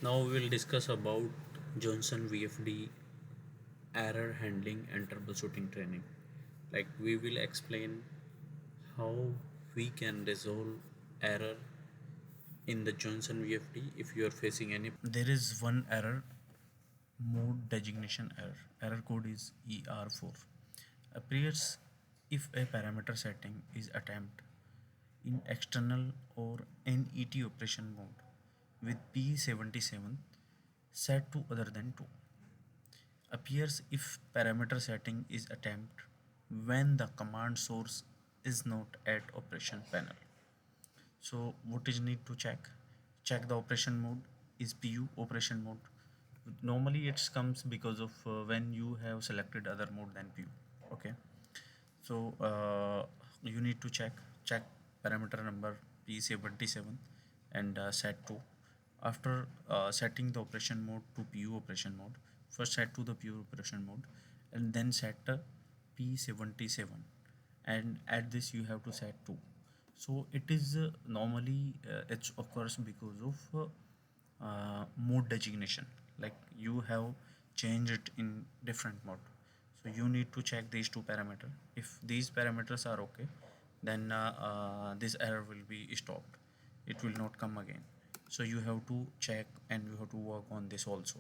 Now we will discuss about Johnson VFD error handling and troubleshooting training. Like we will explain how we can resolve error in the Johnson VFD if you are facing any. There is one error, mode designation error. Error code is ER4. Appears if a parameter setting is attempted in external or NET operation mode with P77 set to other than 2. Appears if parameter setting is attempted when the command source is not at operation panel. So what is need to check? Check the operation mode is PU operation mode. Normally it comes because of when you have selected other mode than PU. Okay, so you need to check parameter number P77 and set to. After setting the operation mode to PU operation mode, first set to the PU operation mode and then set P77, and at this you have to set 2. So it is normally it occurs because of mode designation, like you have changed it in different mode. So you need to check these two parameters. If these parameters are okay, then this error will be stopped, it will not come again. So you have to check and you have to work on this also.